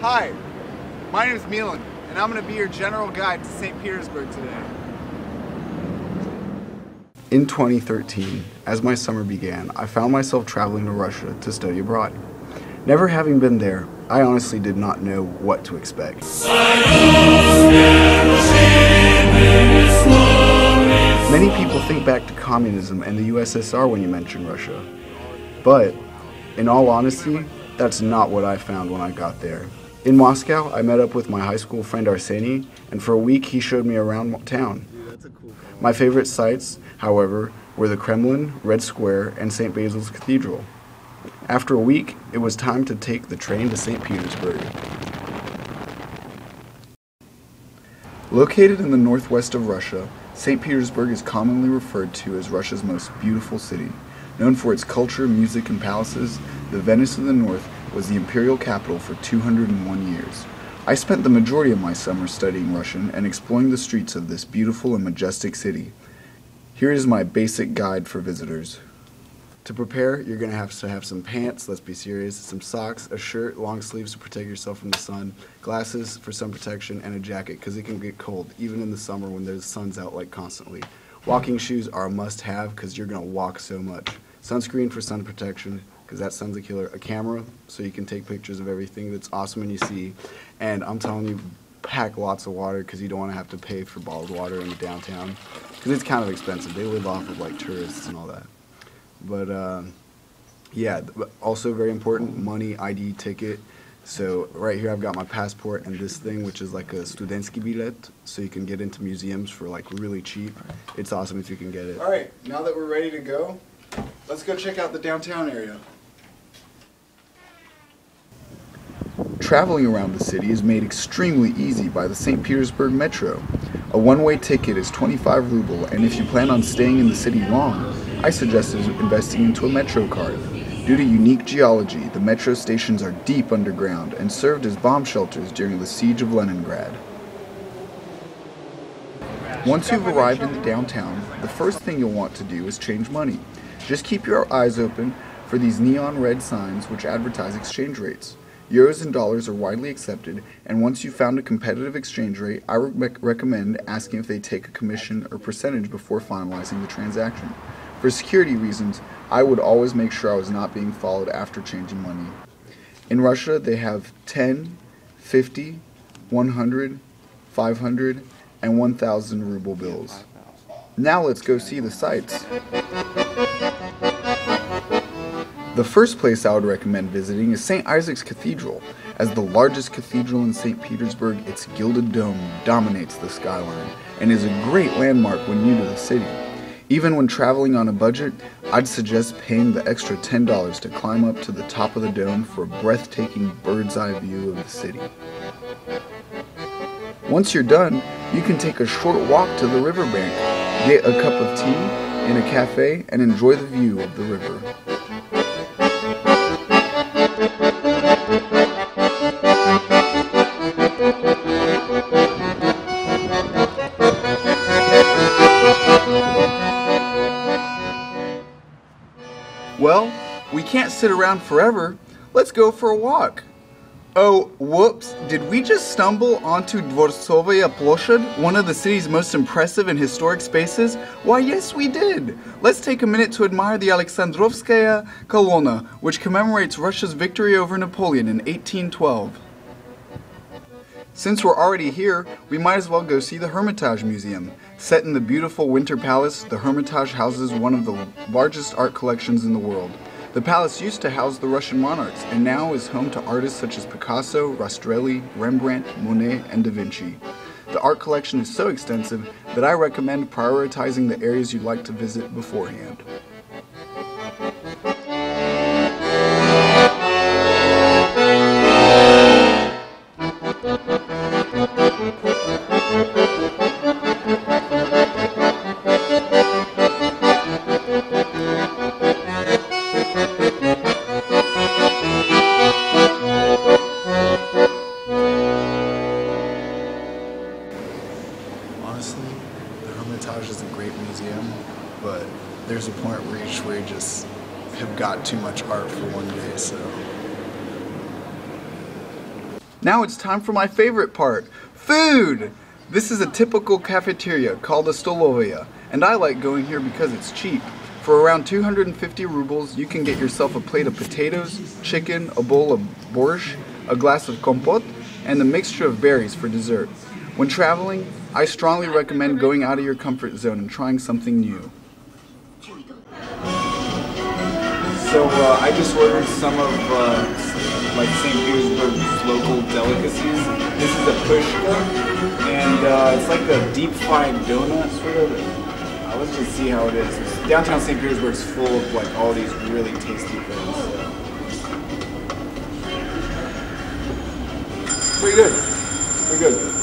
Hi, my name is Milan, and I'm going to be your general guide to St. Petersburg today. In 2013, as my summer began, I found myself traveling to Russia to study abroad. Never having been there, I honestly did not know what to expect. Many people think back to communism and the USSR when you mention Russia. But, in all honesty, that's not what I found when I got there. In Moscow, I met up with my high school friend Arseny, and for a week he showed me around town. My favorite sites, however, were the Kremlin, Red Square, and St. Basil's Cathedral. After a week, it was time to take the train to St. Petersburg. Located in the northwest of Russia, St. Petersburg is commonly referred to as Russia's most beautiful city. Known for its culture, music, and palaces, the Venice of the North was the imperial capital for 201 years. I spent the majority of my summer studying Russian and exploring the streets of this beautiful and majestic city. Here is my basic guide for visitors. To prepare, you're going to have some pants, let's be serious, some socks, a shirt, long sleeves to protect yourself from the sun, glasses for sun protection, and a jacket because it can get cold, even in the summer when the sun's out like constantly. Walking shoes are a must-have because you're going to walk so much. Sunscreen for sun protection, because that sun's a killer. A camera, so you can take pictures of everything that's awesome and you see. And I'm telling you, pack lots of water because you don't want to have to pay for bottled water in the downtown. Because it's kind of expensive. They live off of like tourists and all that. But yeah, also very important, money, ID, ticket. So right here I've got my passport and this thing, which is like a studentsky bilet, so you can get into museums for like really cheap. It's awesome if you can get it. All right, now that we're ready to go, let's go check out the downtown area. Traveling around the city is made extremely easy by the St. Petersburg Metro. A one-way ticket is 25 ruble, and if you plan on staying in the city long, I suggest investing into a Metro card. Due to unique geology, the metro stations are deep underground and served as bomb shelters during the siege of Leningrad. Once you've arrived in the downtown, the first thing you'll want to do is change money. Just keep your eyes open for these neon red signs which advertise exchange rates. Euros and dollars are widely accepted, and once you've found a competitive exchange rate, I recommend asking if they take a commission or percentage before finalizing the transaction. For security reasons, I would always make sure I was not being followed after changing money. In Russia, they have 10, 50, 100, 500, and 1,000 ruble bills. Now let's go see the sights. The first place I would recommend visiting is St. Isaac's Cathedral. As the largest cathedral in St. Petersburg, its gilded dome dominates the skyline and is a great landmark when new to the city. Even when traveling on a budget, I'd suggest paying the extra $10 to climb up to the top of the dome for a breathtaking bird's-eye view of the city. Once you're done, you can take a short walk to the riverbank, get a cup of tea in a cafe, and enjoy the view of the river. Well, we can't sit around forever. Let's go for a walk. Oh, whoops, did we just stumble onto Dvorsovaya Ploshad, one of the city's most impressive and historic spaces? Why, yes, we did. Let's take a minute to admire the Alexandrovskaya Kolonna, which commemorates Russia's victory over Napoleon in 1812. Since we're already here, we might as well go see the Hermitage Museum. Set in the beautiful Winter Palace, the Hermitage houses one of the largest art collections in the world. The palace used to house the Russian monarchs and now is home to artists such as Picasso, Rastrelli, Rembrandt, Monet, and Da Vinci. The art collection is so extensive that I recommend prioritizing the areas you'd like to visit beforehand. Honestly, the Hermitage is a great museum, but there's a point reached where you just have got too much art for one day, so. Now it's time for my favorite part, food! This is a typical cafeteria called a stolovaya, and I like going here because it's cheap. For around 250 rubles, you can get yourself a plate of potatoes, chicken, a bowl of borscht, a glass of kompot, and a mixture of berries for dessert. When traveling, I strongly recommend going out of your comfort zone and trying something new. So I just ordered some of like St. Petersburg's local delicacies. This is a pushka, and it's like a deep-fried donut sort of. Let's just see how it is. Downtown St. Petersburg is full of like all these really tasty things. Pretty good. Pretty good.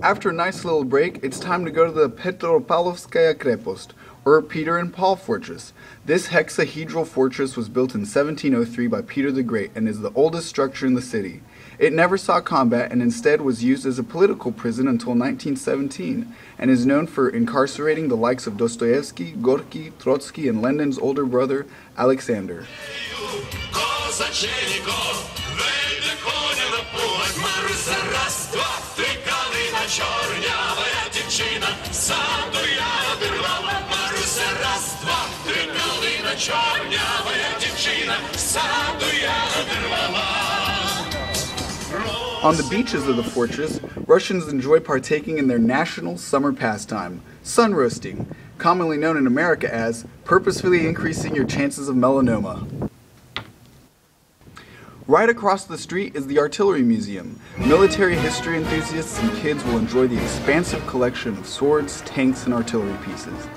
After a nice little break, it's time to go to the Petropavlovskaya Krepost, or Peter and Paul Fortress. This hexahedral fortress was built in 1703 by Peter the Great and is the oldest structure in the city. It never saw combat and instead was used as a political prison until 1917, and is known for incarcerating the likes of Dostoevsky, Gorky, Trotsky, and Lenin's older brother, Alexander. On the beaches of the fortress, Russians enjoy partaking in their national summer pastime, sun roasting, commonly known in America as purposefully increasing your chances of melanoma. Right across the street is the Artillery Museum. Military history enthusiasts and kids will enjoy the expansive collection of swords, tanks, and artillery pieces.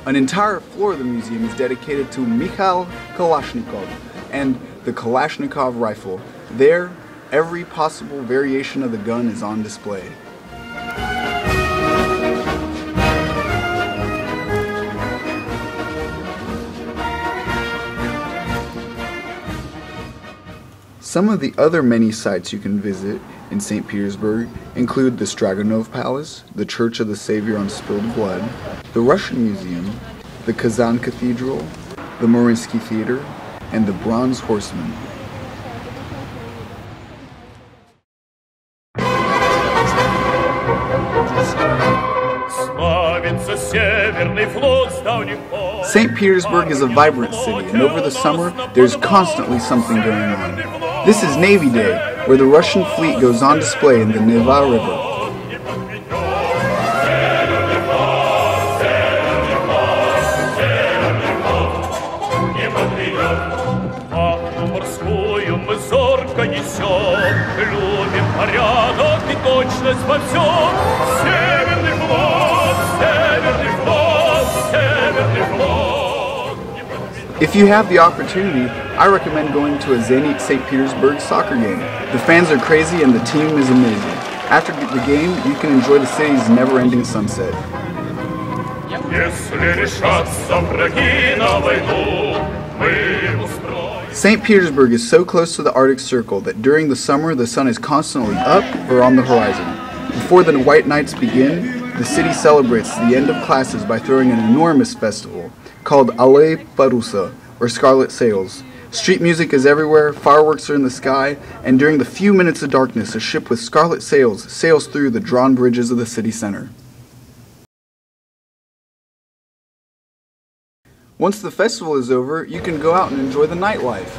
An entire floor of the museum is dedicated to Mikhail Kalashnikov and the Kalashnikov rifle. There, every possible variation of the gun is on display. Some of the other many sites you can visit in St. Petersburg include the Stroganov Palace, the Church of the Savior on Spilled Blood, the Russian Museum, the Kazan Cathedral, the Mariinsky Theater, and the Bronze Horseman. St. Petersburg is a vibrant city, and over the summer, there's constantly something going on. This is Navy Day, where the Russian fleet goes on display in the Neva River. If you have the opportunity, I recommend going to a Zenit St. Petersburg soccer game. The fans are crazy and the team is amazing. After the game, you can enjoy the city's never-ending sunset. St. Petersburg is so close to the Arctic Circle that during the summer the sun is constantly up or on the horizon. Before the white nights begin, the city celebrates the end of classes by throwing an enormous festival called Alei Parusa, or Scarlet Sails. Street music is everywhere, fireworks are in the sky, and during the few minutes of darkness, a ship with scarlet sails sails through the drawn bridges of the city center. Once the festival is over, you can go out and enjoy the nightlife.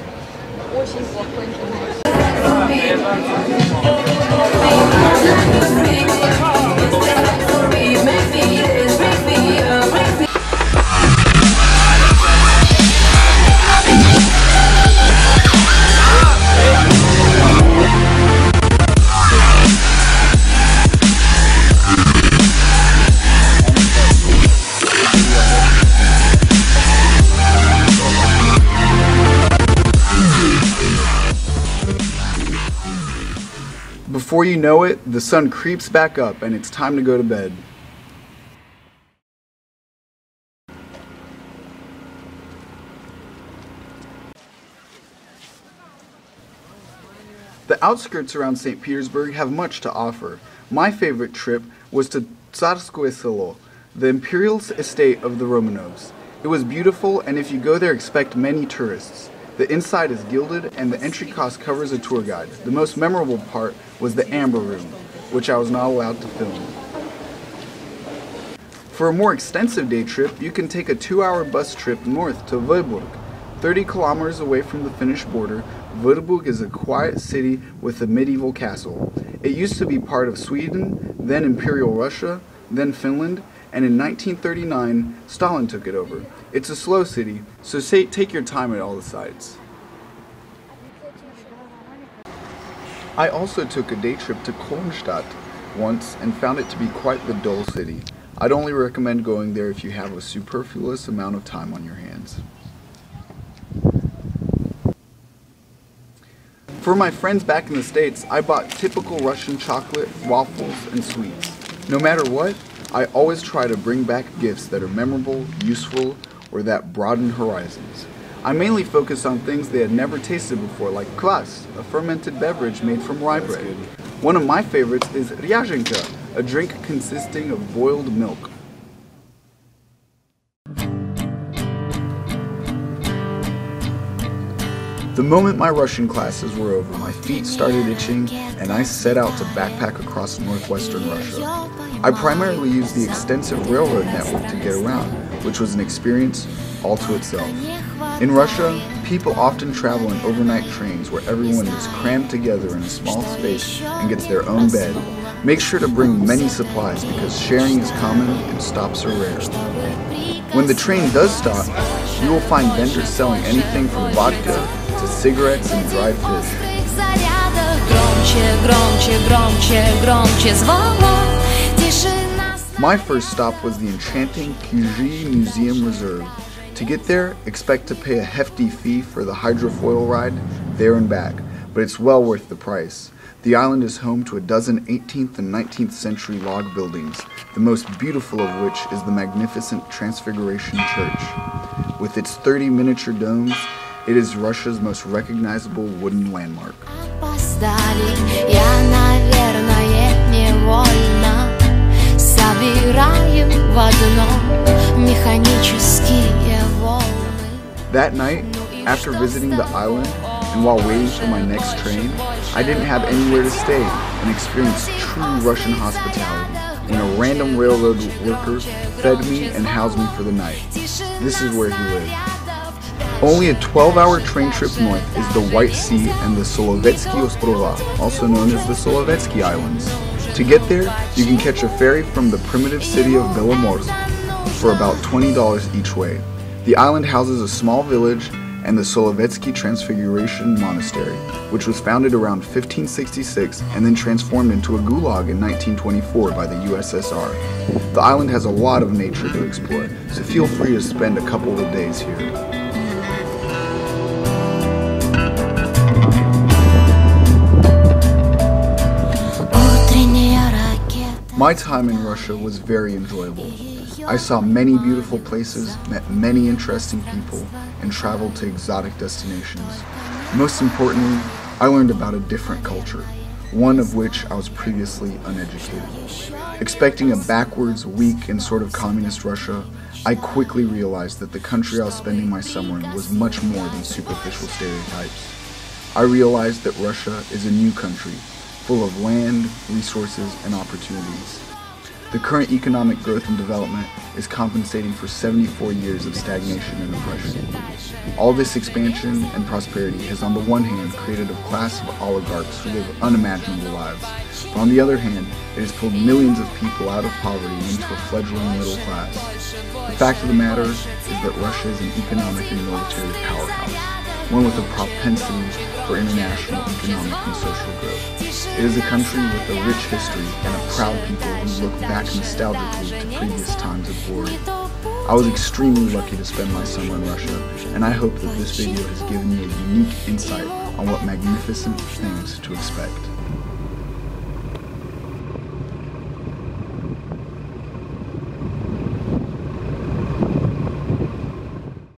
Before you know it, the sun creeps back up and it's time to go to bed. The outskirts around St. Petersburg have much to offer. My favorite trip was to Tsarskoye Selo. the imperial estate of the Romanovs. It was beautiful, and if you go there, expect many tourists. The inside is gilded, and the entry cost covers a tour guide. The most memorable part was the Amber Room, which I was not allowed to film. For a more extensive day trip, you can take a 2-hour bus trip north to Vyborg. 30 kilometers away from the Finnish border, Vyborg is a quiet city with a medieval castle. It used to be part of Sweden, then Imperial Russia, then Finland, and in 1939, Stalin took it over. It's a slow city, so take your time at all the sites. I also took a day trip to Kronstadt once and found it to be quite the dull city. I'd only recommend going there if you have a superfluous amount of time on your hands. For my friends back in the States, I bought typical Russian chocolate, waffles, and sweets. No matter what, I always try to bring back gifts that are memorable, useful, or that broaden horizons. I mainly focus on things they had never tasted before, like kvass, a fermented beverage made from rye bread. One of my favorites is ryazhenka, a drink consisting of boiled milk. The moment my Russian classes were over, my feet started itching, and I set out to backpack across northwestern Russia. I primarily used the extensive railroad network to get around, which was an experience all to itself. In Russia, people often travel in overnight trains where everyone is crammed together in a small space and gets their own bed. Make sure to bring many supplies because sharing is common and stops are rare. When the train does stop, you will find vendors selling anything from vodka to cigarettes and dried fish. My first stop was the enchanting Kuzhi Museum Reserve. To get there, expect to pay a hefty fee for the hydrofoil ride there and back, but it's well worth the price. The island is home to a dozen 18th and 19th century log buildings, the most beautiful of which is the magnificent Transfiguration Church. With its 30 miniature domes, it is Russia's most recognizable wooden landmark. That night, after visiting the island and while waiting for my next train, I didn't have anywhere to stay and experienced true Russian hospitality when a random railroad worker fed me and housed me for the night. This is where he lived. Only a 12-hour train trip north is the White Sea and the Solovetsky Ostrova, also known as the Solovetsky Islands. To get there, you can catch a ferry from the primitive city of Belomorsk for about $20 each way. The island houses a small village and the Solovetsky Transfiguration Monastery, which was founded around 1566 and then transformed into a gulag in 1924 by the USSR. The island has a lot of nature to explore, so feel free to spend a couple of days here. My time in Russia was very enjoyable. I saw many beautiful places, met many interesting people, and traveled to exotic destinations. Most importantly, I learned about a different culture, one of which I was previously uneducated. Expecting a backwards, weak, and sort of communist Russia, I quickly realized that the country I was spending my summer in was much more than superficial stereotypes. I realized that Russia is a new country, full of land, resources, and opportunities. The current economic growth and development is compensating for 74 years of stagnation and oppression. All this expansion and prosperity has on the one hand created a class of oligarchs who live unimaginable lives, but on the other hand, it has pulled millions of people out of poverty into a fledgling middle class. The fact of the matter is that Russia is an economic and military powerhouse, one with a propensity for international economic and social growth. It is a country with a rich history and a proud people who look back nostalgically to previous times of glory. I was extremely lucky to spend my summer in Russia, and I hope that this video has given you a unique insight on what magnificent things to expect.